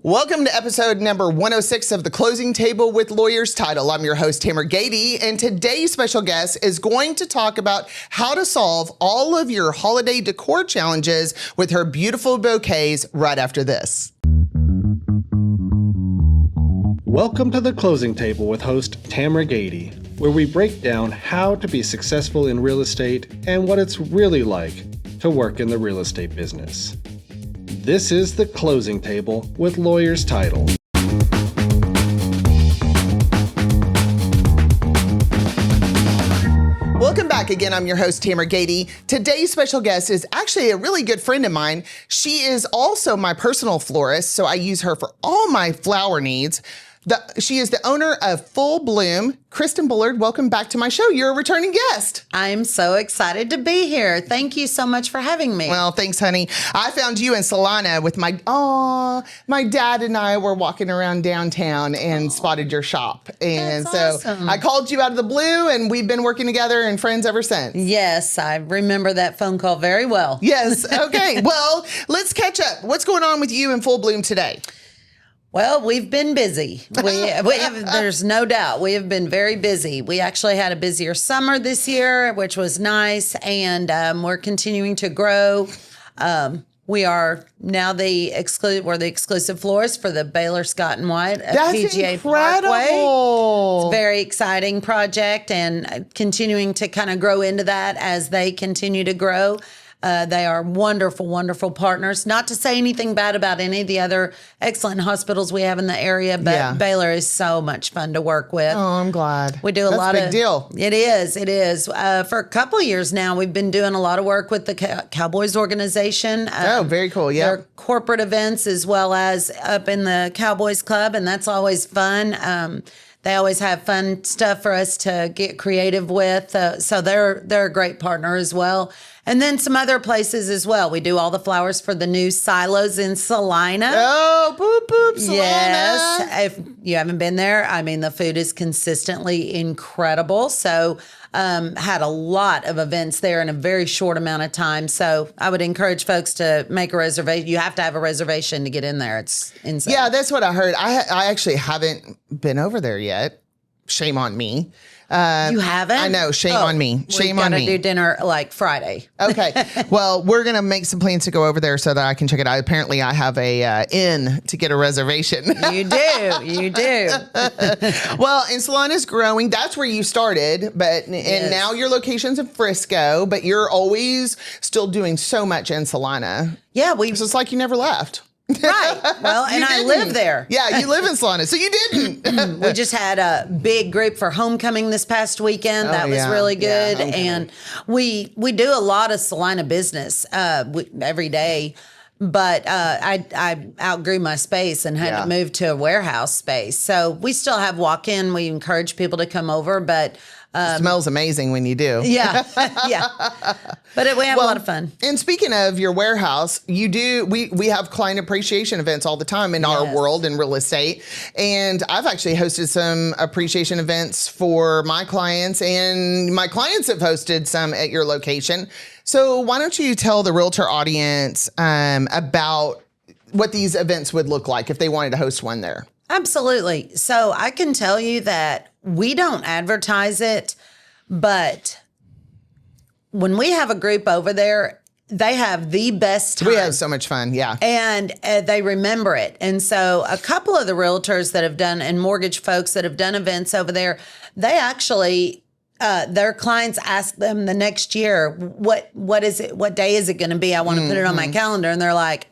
Welcome to episode number 106 of The Closing Table with Lawyers Title. I'm your host, Tamera Gaede, and today's special guest is going to talk about how to solve all of your holiday decor challenges with her beautiful bouquets right after this. Welcome to The Closing Table with host Tamera Gaede, where we break down how to be successful in real estate and what it's really like to work in the real estate business. This is The Closing Table with Lawyers Title. Welcome back again. I'm your host, Tamera Gaede. Today's special guest is actually a really good friend of mine. She is also my personal florist, so I use her for all my flower needs. She is the owner of Full Bloom. Kristen Bullard, welcome back to my show. You're a returning guest. I'm so excited to be here. Thank you so much for having me. Well, thanks, honey. I found you in Celina with my dad and I were walking around downtown and spotted your shop. And That's so awesome. I called you out of the blue and we've been working together and friends ever since. Yes, I remember that phone call very well. Yes. Okay. Well, let's catch up. What's going on with you and Full Bloom today? Well, we've been busy. There's no doubt. We have been very busy. We actually had a busier summer this year, which was nice, and we're continuing to grow. We are now the exclusive florist for the Baylor Scott and White at That's PGA incredible. Parkway. It's a very exciting project, and continuing to kind of grow into that as they continue to grow. They are wonderful, wonderful partners. Not to say anything bad about any of the other excellent hospitals we have in the area, but Yeah. Baylor is so much fun to work with. Oh, I'm glad. We do a lot That's a big of deal. It is. For a couple of years now, we've been doing a lot of work with the Cowboys organization. Oh, very cool. Yeah. Their corporate events as well as up in the Cowboys Club, and that's always fun. They always have fun stuff for us to get creative with. So they're a great partner as well. And then some other places as well. We do all the flowers for the new silos in Celina. Oh, boop, boop, Celina. Yes. If you haven't been there, I mean, the food is consistently incredible. So had a lot of events there in a very short amount of time. So I would encourage folks to make a reservation. You have to have a reservation to get in there. It's insane. Yeah, that's what I heard. I actually haven't been over there yet. Shame on me. You haven't? I know. Shame on me. Shame on me. We gotta do dinner like Friday. Okay. Well, we're going to make some plans to go over there so that I can check it out. Apparently, I have a inn to get a reservation. You do. Well, and Celina's growing. That's where you started, but and now your location's in Frisco, but you're always still doing so much in Celina. Yeah, So it's like you never left. Right. Well, and I live there. Yeah, you live in Celina, so you didn't. We just had a big group for homecoming this past weekend. That was yeah. really Yeah, good. homecoming. And we do a lot of Celina business every day. But I outgrew my space and had to move to a warehouse space. So we still have walk-in. We encourage people to come over, but It smells amazing when you do. yeah. But we have a lot of fun. And speaking of your warehouse, you do, we have client appreciation events all the time in our world in real estate. And I've actually hosted some appreciation events for my clients, and my clients have hosted some at your location. So why don't you tell the realtor audience about what these events would look like if they wanted to host one there? Absolutely. So I can tell you that we don't advertise it, but when we have a group over there, they have the best time. We have so much fun, yeah. And they remember it. And so a couple of the realtors that have done, and mortgage folks that have done events over there, they actually, their clients ask them the next year, what is it? What day is it going to be? I want to put it on my calendar. And they're like,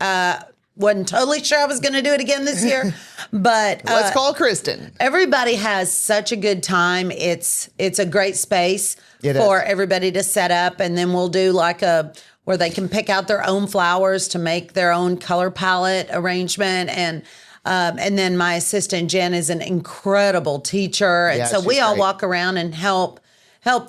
wasn't totally sure I was going to do it again this year, but Let's call Kristen. everybody has such a good time. It's a great space for everybody to set up, and then we'll do like where they can pick out their own flowers to make their own color palette arrangement, and then my assistant Jen is an incredible teacher, and so we all walk around and help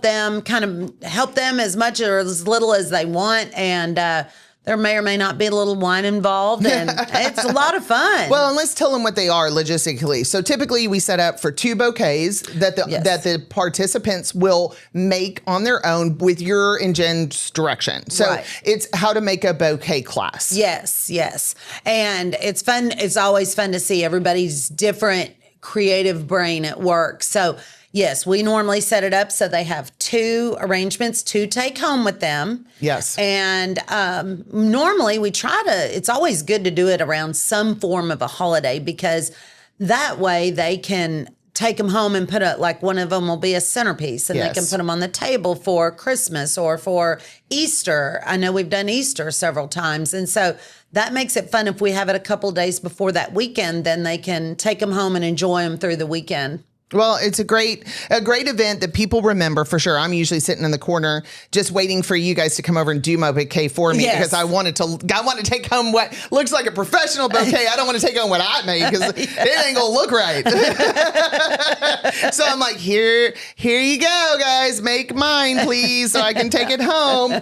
them as much or as little as they want, and There may or may not be a little wine involved, and it's a lot of fun. Well, and let's tell them what they are logistically. So typically we set up for 2 bouquets that the participants will make on their own with your and Jen's direction. So it's how to make a bouquet class. Yes. And it's fun. It's always fun to see everybody's different creative brain at work. So yes, we normally set it up so they have 2 arrangements to take home with them. Yes. And normally it's always good to do it around some form of a holiday, because that way they can take them home and like one of them will be a centerpiece, and they can put them on the table for Christmas or for Easter. I know we've done Easter several times. And so that makes it fun. If we have it a couple days before that weekend, then they can take them home and enjoy them through the weekend. Well, it's a great event that people remember for sure. I'm usually sitting in the corner just waiting for you guys to come over and do my bouquet for me, because I want to take home what looks like a professional bouquet. I don't want to take home what I made, because it ain't gonna look right. So I'm like, here you go, guys, make mine, please, so I can take it home.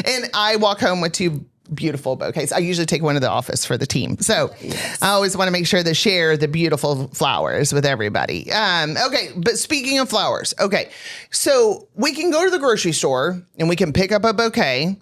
And I walk home with 2 beautiful bouquets. I usually take one to the office for the team. So I always want to make sure to share the beautiful flowers with everybody. Okay, but speaking of flowers, so we can go to the grocery store and we can pick up a bouquet,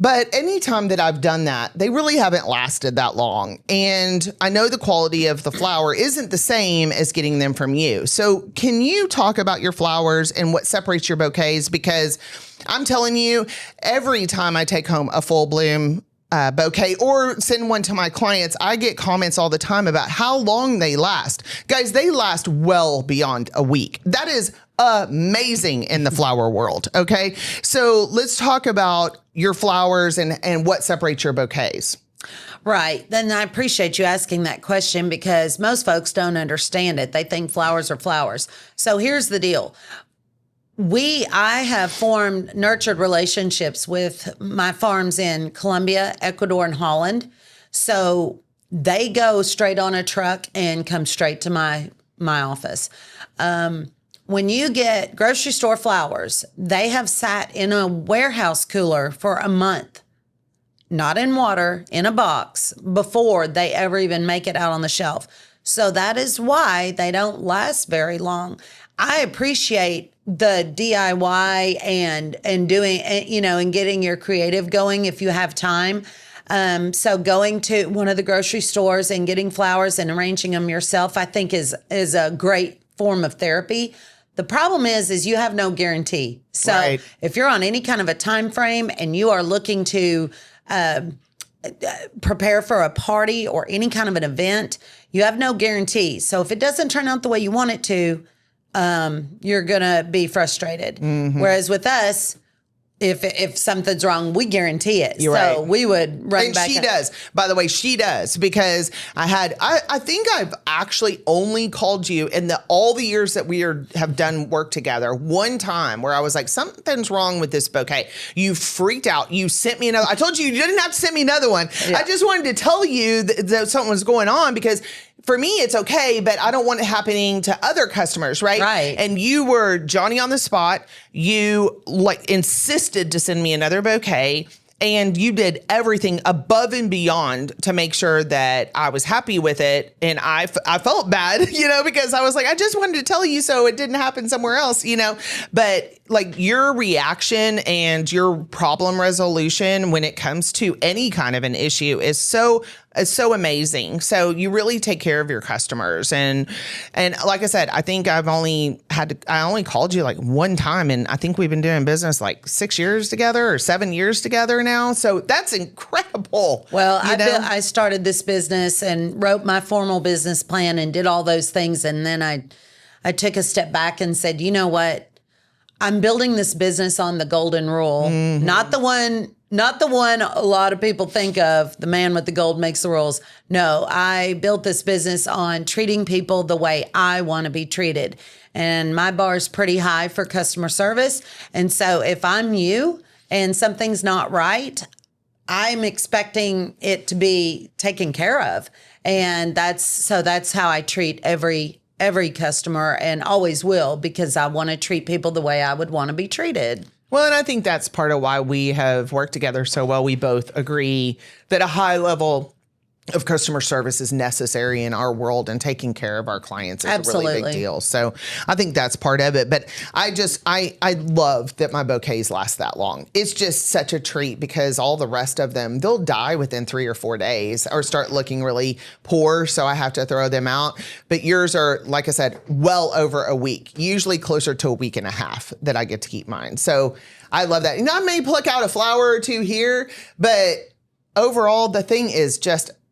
but anytime that I've done that, they really haven't lasted that long. And I know the quality of the flower isn't the same as getting them from you. So can you talk about your flowers and what separates your bouquets? Because I'm telling you, every time I take home a full bloom bouquet or send one to my clients, I get comments all the time about how long they last. Guys, they last well beyond a week. That is amazing in the flower world. Okay. So let's talk about your flowers and what separates your bouquets. Right. Then I appreciate you asking that question, because most folks don't understand it. They think flowers are flowers. So here's the deal. I have nurtured relationships with my farms in Colombia, Ecuador, and Holland. So they go straight on a truck and come straight to my office. When you get grocery store flowers, they have sat in a warehouse cooler for a month, not in water, in a box, before they ever even make it out on the shelf. So that is why they don't last very long. I appreciate the DIY and doing, and getting your creative going if you have time. So going to one of the grocery stores and getting flowers and arranging them yourself, I think is a great form of therapy. The problem is you have no guarantee. So if you're on any kind of a time frame and you are looking to prepare for a party or any kind of an event, you have no guarantee. So if it doesn't turn out the way you want it to, you're going to be frustrated. Mm-hmm. Whereas with us, if something's wrong, we guarantee it. We would run back. And she does. By the way, she does, because I think I've actually only called you in all the years that we have done work together, one time where I was like, something's wrong with this bouquet. You freaked out. You sent me another. I told you didn't have to send me another one. Yeah. I just wanted to tell you that something was going on, because for me, it's okay, but I don't want it happening to other customers, right? Right. And you were Johnny on the spot. You insisted to send me another bouquet, and you did everything above and beyond to make sure that I was happy with it. And I felt bad, because I was like, I just wanted to tell you so it didn't happen somewhere else, But your reaction and your problem resolution when it comes to any kind of an issue is so amazing. So you really take care of your customers. And like I said, I think I only called you one time, and I think we've been doing business 6 years together or 7 years together now. So that's incredible. Well, I started this business and wrote my formal business plan and did all those things. And then I took a step back and said, you know what? I'm building this business on the golden rule, not the one a lot of people think of, the man with the gold makes the rules. No, I built this business on treating people the way I want to be treated. And my bar is pretty high for customer service. And so if I'm you and something's not right, I'm expecting it to be taken care of. And that's how I treat every customer, and always will, because I want to treat people the way I would want to be treated. Well, and I think that's part of why we have worked together so well. We both agree that a high level of customer service is necessary in our world, and taking care of our clients is a really big deal. So I think that's part of it. But I love that my bouquets last that long. It's just such a treat because all the rest of them, they'll die within 3 or 4 days or start looking really poor. So I have to throw them out. But yours are, like I said, well over a week, usually closer to a week and a half that I get to keep mine. So I love that. And I may pluck out a flower or two here, but overall, the thing is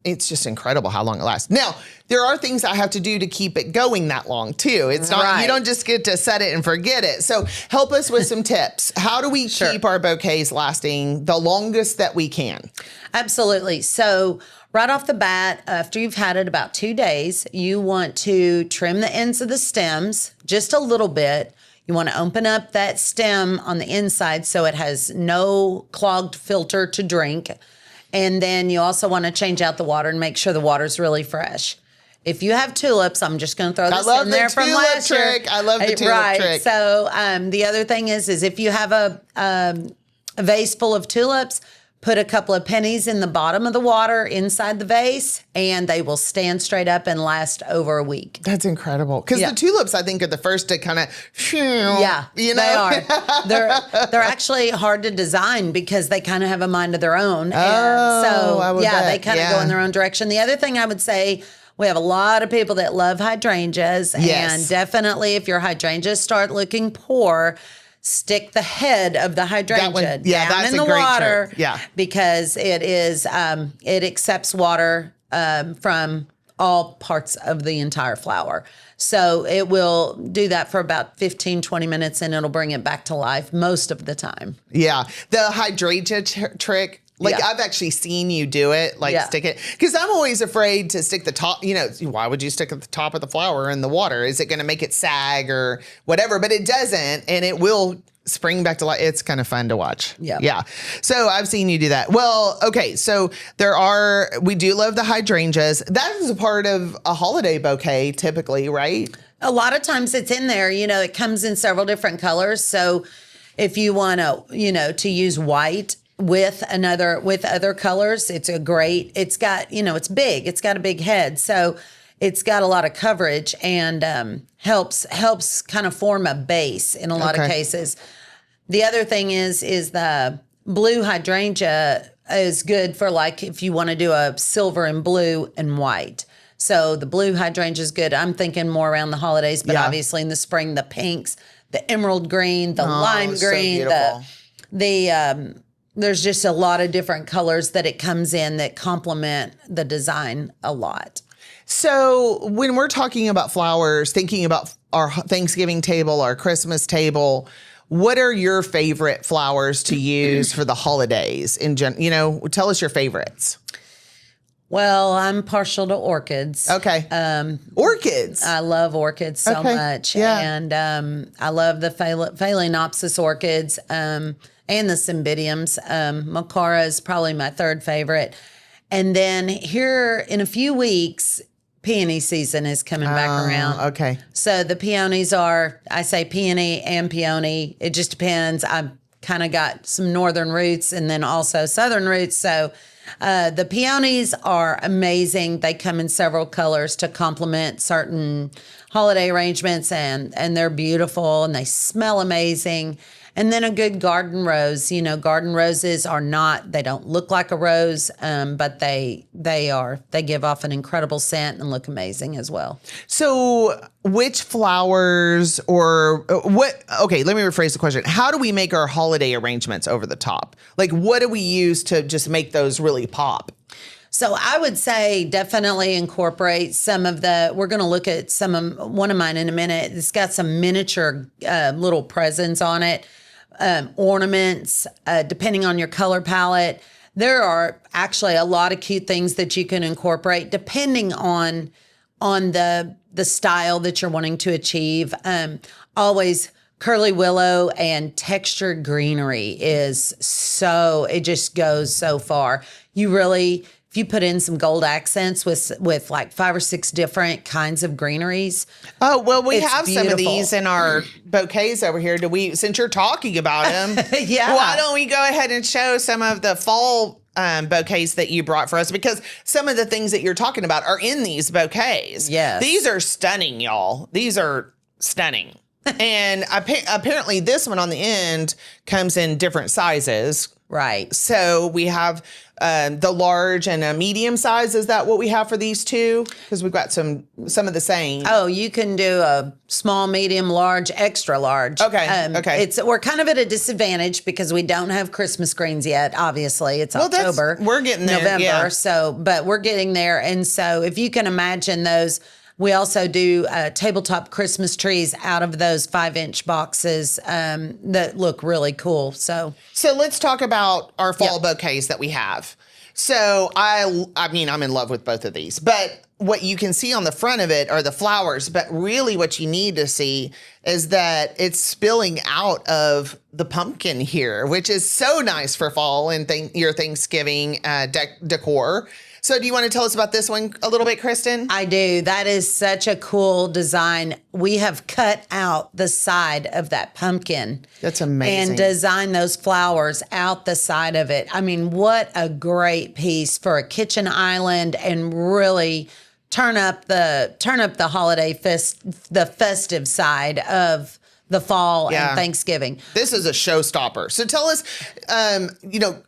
it's just incredible how long it lasts. Now, there are things I have to do to keep it going that long too. It's not, you don't just get to set it and forget it. So help us with some tips. How do we keep our bouquets lasting the longest that we can? Absolutely. So right off the bat, after you've had it about 2 days, you want to trim the ends of the stems just a little bit. You want to open up that stem on the inside so it has no clogged filter to drink. And then you also want to change out the water and make sure the water's really fresh. If you have tulips, I'm just going to throw this in there from last year. I love the tulip trick. So the other thing is if you have a vase full of tulips, put a couple of pennies in the bottom of the water inside the vase, and they will stand straight up and last over a week. That's incredible. Because the tulips, I think, are the first to kind of, they are. They're actually hard to design because they kind of have a mind of their own. They kind of go in their own direction. The other thing I would say, we have a lot of people that love hydrangeas. Yes. And definitely if your hydrangeas start looking poor, stick the head of the hydrangea down in the water, because it is it accepts water from all parts of the entire flower. So it will do that for about 15, 20 minutes, and it'll bring it back to life most of the time. Yeah. The hydrangea trick, I've actually seen you do it, stick it. Because I'm always afraid to stick the top, why would you stick at the top of the flower in the water? Is it going to make it sag or whatever? But it doesn't, and it will spring back to life. It's kind of fun to watch. Yeah. So I've seen you do that. Well, okay. So we do love the hydrangeas. That is a part of a holiday bouquet typically, right? A lot of times it's in there, it comes in several different colors. So if you want to use white with other colors, it's got, it's big, it's got a big head. So it's got a lot of coverage and helps kind of form a base in a lot of cases. The other thing is the blue hydrangea is good for if you want to do a silver and blue and white. So the blue hydrangea is good. I'm thinking more around the holidays, but obviously in the spring, the pinks, the emerald green, the lime green, there's just a lot of different colors that it comes in that complement the design a lot. So when we're talking about flowers, thinking about our Thanksgiving table, our Christmas table, what are your favorite flowers to use for the holidays? Tell us your favorites. Well, I'm partial to orchids. Okay. Orchids. I love orchids so much. Yeah. And I love the Phalaenopsis orchids and the Cymbidiums. Macara is probably my third favorite. And then here in a few weeks, peony season is coming back around. Okay. So the peonies I say peony and peony. It just depends. I've kind of got some northern roots and then also southern roots. So the peonies are amazing. They come in several colors to complement certain holiday arrangements, and they're beautiful and they smell amazing. And then a good garden rose. Garden roses they don't look like a rose, but they give off an incredible scent and look amazing as well. So which flowers let me rephrase the question. How do we make our holiday arrangements over the top? What do we use to just make those really pop? So I would say definitely incorporate we're going to look at one of mine in a minute. It's got some miniature little presents on it. Ornaments, depending on your color palette. There are actually a lot of cute things that you can incorporate depending on the style that you're wanting to achieve. Always curly willow and textured greenery it just goes so far. If if you put in some gold accents with like 5 or 6 different kinds of greeneries. Oh, well, we It's have some of beautiful. these in our bouquets over here. Since you're talking about them, Yeah. why don't we go ahead and show some of the fall bouquets that you brought for us? Because some of the things that you're talking about are in these bouquets. Yes. These are stunning, y'all. These are stunning. And apparently this one on the end comes in different sizes. Right. So we have the large and a medium size. Is that what we have for these two? Because we've got some of the same. Oh, you can do a small, medium, large, extra large. Okay, okay. We're kind of at a disadvantage because we don't have Christmas greens yet. Obviously, it's October. We're getting there. November. Yeah. So, but we're getting there. And so, if you can imagine those, we also do tabletop Christmas trees out of those 5-inch boxes that look really cool. So let's talk about our fall bouquets that we have. So I mean, I'm in love with both of these, but what you can see on the front of it are the flowers, but really what you need to see is that it's spilling out of the pumpkin here, which is so nice for fall and your Thanksgiving decor. So do you want to tell us about this one a little bit, Kristen? I do. That is such a cool design. We have cut out the side of that pumpkin. That's amazing. And designed those flowers out the side of it. I mean, what a great piece for a kitchen island, and really turn up the holiday the festive side of the fall and Thanksgiving. This is a showstopper. So tell us,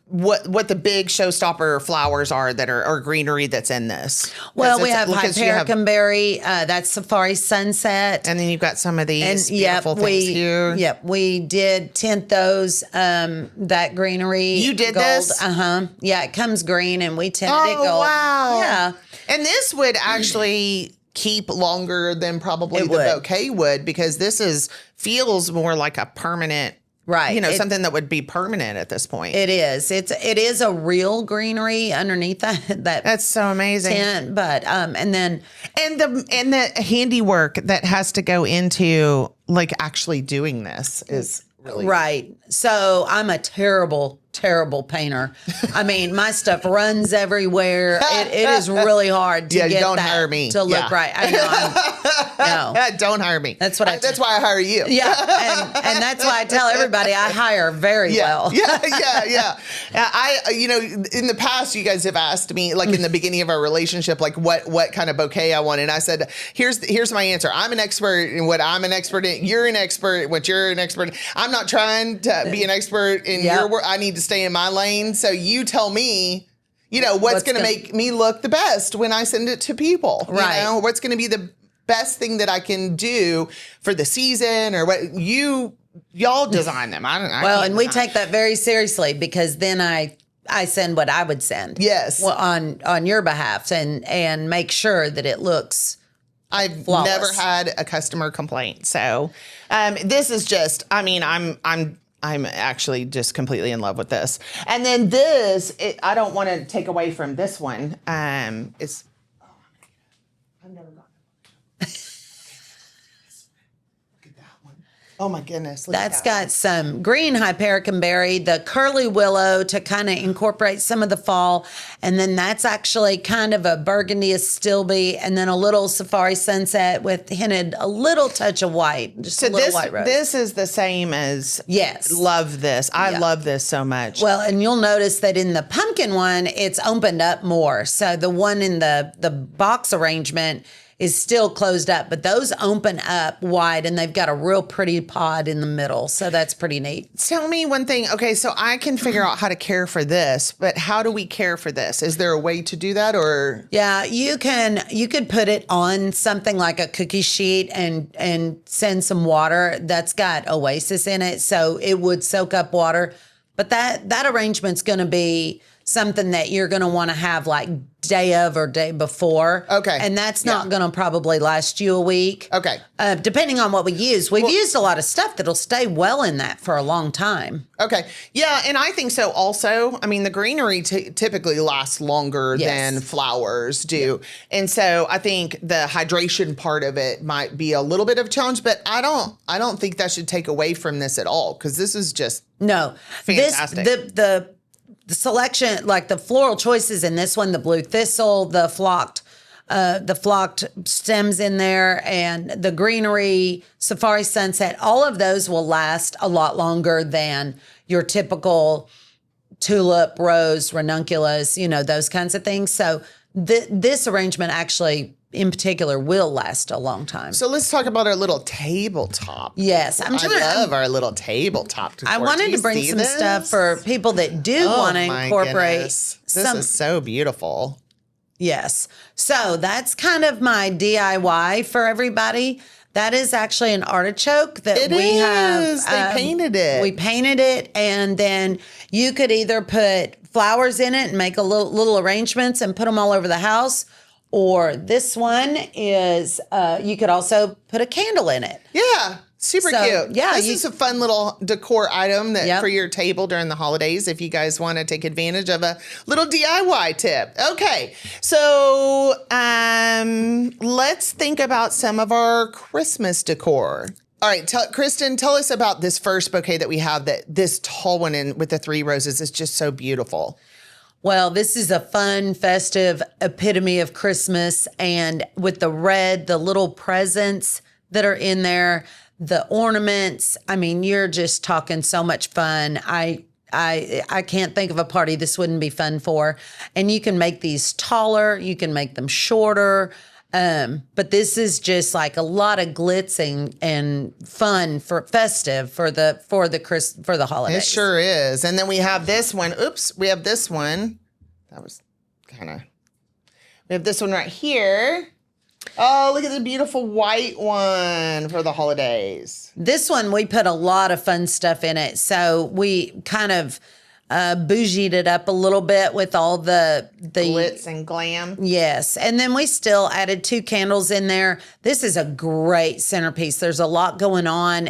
what the big showstopper flowers are that are or greenery that's in this. Well, we have Hypericum berry. That's Safari Sunset. And then you've got some of these beautiful things here. Yep, we did tint those, that greenery. You did gold. this? Uh-huh. Yeah, it comes green and we tinted it gold. Oh, wow. Yeah. And this would actually keep longer than probably It the would. bouquet would, because this feels more like a permanent, Right. something that would be permanent at this point. It is. It is a real greenery underneath that That's so amazing. tint, but and then And the handiwork that has to go into like actually doing this is really right. So I'm a terrible painter. I mean, my stuff runs everywhere. It is really hard to get don't that hire me. to look Yeah. right. I know. No. Don't hire me. That's what I That's why I hire you. Yeah, and that's why I tell everybody I hire very well. Yeah. In the past, you guys have asked me, like in the beginning of our relationship, like what kind of bouquet I want. And I said, here's my answer. I'm an expert in what I'm an expert in. You're an expert in what you're an expert in. I'm not trying to be an expert in your work. I need to stay in my lane. So you tell me, what's going to make me look the best when I send it to people. Right. What's going to be the best thing that I can do for the season, or what y'all design them. Well, and we take that very seriously, because then I send what I would send. Yes. Well, on your behalf, and make sure that it looks I've flawless. never had a customer complaint. So this is just, I'm actually just completely in love with this. And then this, I don't want to take away from this one. It's, I've never gotten Look at that one. Oh my goodness. That's got some green Hypericum berry, the curly willow to kind of incorporate some of the fall. And then that's actually kind of a burgundy astilbe, and then a little Safari Sunset with hinted a little touch of white, just a little white rose. This is the same as, Yes. love this. I love this so much. Well, and you'll notice that in the pumpkin one, it's opened up more. So the one in the box arrangement is still closed up, but those open up wide, and they've got a real pretty pod in the middle. So that's pretty neat. Tell me one thing. Okay, so I can figure out how to care for this, but how do we care for this? Is there a way to do that, or? Yeah, you could put it on something like a cookie sheet and send some water. That's got Oasis in it, so it would soak up water. But that arrangement's going to be something that you're going to want to have like day of or day before. Okay. And that's not going to probably last you a week. Okay. Depending on what we use. We've used a lot of stuff that'll stay well in that for a long time. Okay. Yeah, and I think so also. I mean, the greenery typically lasts longer than flowers do. Yeah. And so I think the hydration part of it might be a little bit of a challenge, but I don't think that should take away from this at all, because this is just No. fantastic. the selection, like the floral choices in this one, the blue thistle, the flocked stems in there, and the greenery, safari sunset, all of those will last a lot longer than your typical tulip, rose, ranunculus, those kinds of things. So this arrangement actually in particular will last a long time. So let's talk about our little tabletop. Yes, I love our little tabletop decor. I wanted to bring some stuff for people that do want to incorporate. Goodness. This is so beautiful. Yes. So that's kind of my DIY for everybody. That is actually an artichoke that we have. They painted it. We painted it, and then you could either put flowers in it and make a little arrangements and put them all over the house. Or this one is, you could also put a candle in it. Yeah, super cute. Yeah, this is a fun little decor item for your table during the holidays if you guys want to take advantage of a little DIY tip. Okay, so let's think about some of our Christmas decor. All right, Kristen, tell us about this first bouquet that we have, this tall one with the 3 roses is just so beautiful. Well, this is a fun, festive epitome of Christmas. And with the red, the little presents that are in there, the ornaments, I mean, you're just talking so much fun. I can't think of a party this wouldn't be fun for. And you can make these taller, you can make them shorter. But this is just like a lot of glitz and fun for festive for the holidays. It sure is. And then we have this one. Oops, we have this one. That was we have this one right here. Oh, look at the beautiful white one for the holidays. This one, we put a lot of fun stuff in it. So we kind of bougied it up a little bit with all the glitz and glam. Yes. And then we still added 2 candles in there. This is a great centerpiece. There's a lot going on,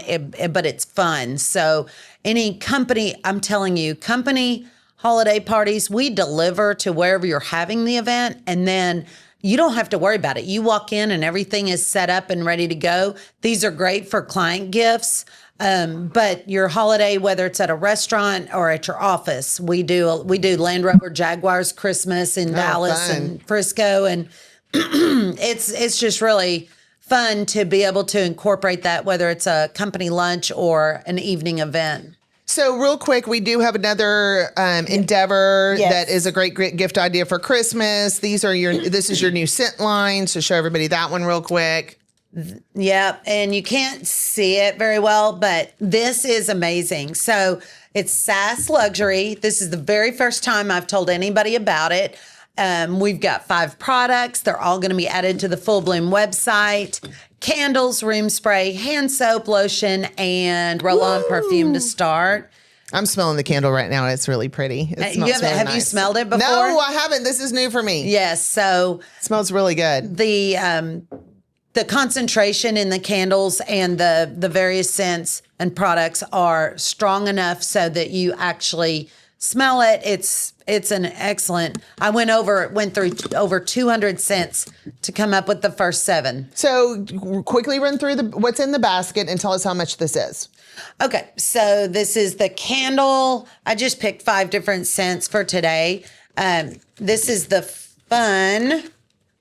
but it's fun. So any company, I'm telling you, company holiday parties, we deliver to wherever you're having the event, and then you don't have to worry about it. You walk in and everything is set up and ready to go. These are great for client gifts. But your holiday, whether it's at a restaurant or at your office, we do Land Rover Jaguars Christmas in Dallas fun. and Frisco, and it's just really fun to be able to incorporate that, whether it's a company lunch or an evening event. So real quick, we do have another endeavor that is a great gift idea for Christmas. This is your new scent line. So show everybody that one real quick. Yeah, and you can't see it very well, but this is amazing. So it's Sass Luxury. This is the very first time I've told anybody about it. We've got 5 products. They're all going to be added to the Full Bloom website. Candles, room spray, hand soap, lotion, and roll-on perfume to start. I'm smelling the candle right now, and it's really pretty. It smells really have nice. you smelled it before? No, I haven't. This is new for me. Yes. So it smells really good. The concentration in the candles and the various scents and products are strong enough so that you actually smell it. It's an excellent. I went through over 200 scents to come up with the first 7. So quickly run through what's in the basket and tell us how much this is. Okay, so this is the candle. I just picked 5 different scents for today. This is the fun.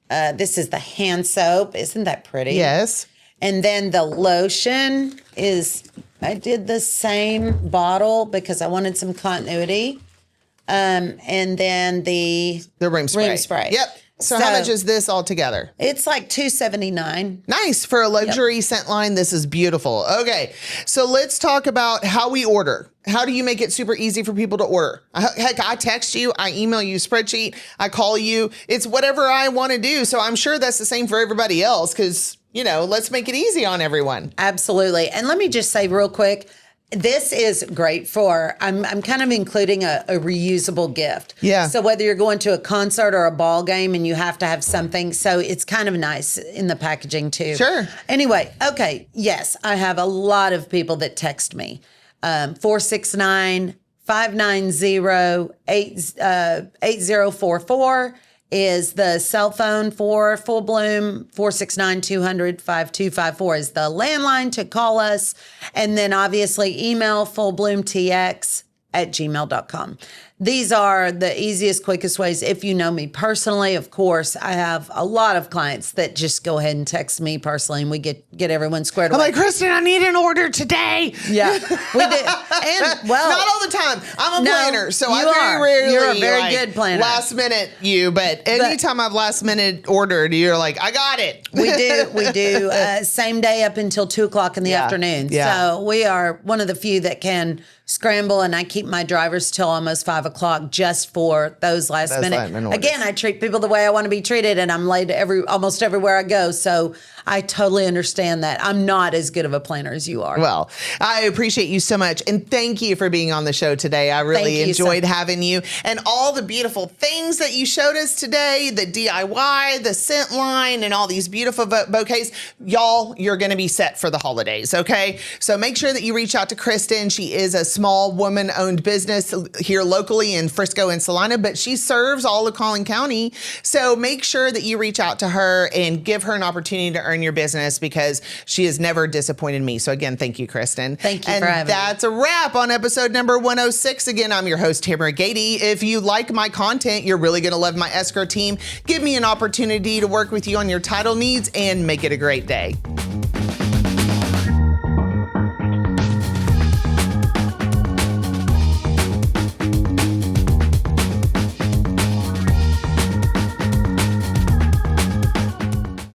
This is the hand soap. Isn't that pretty? Yes. And then the lotion I did the same bottle because I wanted some continuity. And then the room spray. Yep. So how much is this all together? It's like $279. Nice. For a luxury scent line, this is beautiful. Okay. So let's talk about how we order. How do you make it super easy for people to order? Heck, I text you, I email you a spreadsheet, I call you. It's whatever I want to do. So I'm sure that's the same for everybody else because, let's make it easy on everyone. Absolutely. And let me just say real quick, this is great for, I'm kind of including a reusable gift. Yeah. So whether you're going to a concert or a ball game and you have to have something, so it's kind of nice in the packaging too. Sure. Anyway, okay. Yes, I have a lot of people that text me. 469-590-8044 is the cell phone for Full Bloom. 469-200-5254 is the landline to call us. And then obviously email fullbloomtx@gmail.com. these are the easiest, quickest ways. If you know me personally, of course, I have a lot of clients that just go ahead and text me personally, and we get everyone squared away. I'm like, Kristen, I need an order today. Yeah, we did. And well, not all the time. I'm a planner, so I you very are. rarely. You're a very good planner. Last minute, but anytime I've last minute ordered, you're like, I got it. We do. Same day up until 2:00 in the afternoon. Yeah. So we are one of the few that can scramble, and I keep my drivers till almost 5:00 just for those last minute. Again, I treat people the way I want to be treated, and I'm late almost everywhere I go. So I totally understand that. I'm not as good of a planner as you are. Well, I appreciate you so much, and thank you for being on the show today. I really enjoyed having you, and all the beautiful things that you showed us today, the DIY, the scent line, and all these beautiful bouquets. Y'all, you're going to be set for the holidays, okay? So make sure that you reach out to Kristen. She is a small woman-owned business here locally in Frisco and Celina, but she serves all of Collin County. So make sure that you reach out to her and give her an opportunity to earn your business, because she has never disappointed me. So again, thank you, Kristen. Thank you for having me. That's a wrap on episode number 106. Again, I'm your host, Tamera Gaede. If you like my content, you're really going to love my escrow team. Give me an opportunity to work with you on your title needs, and make it a great day.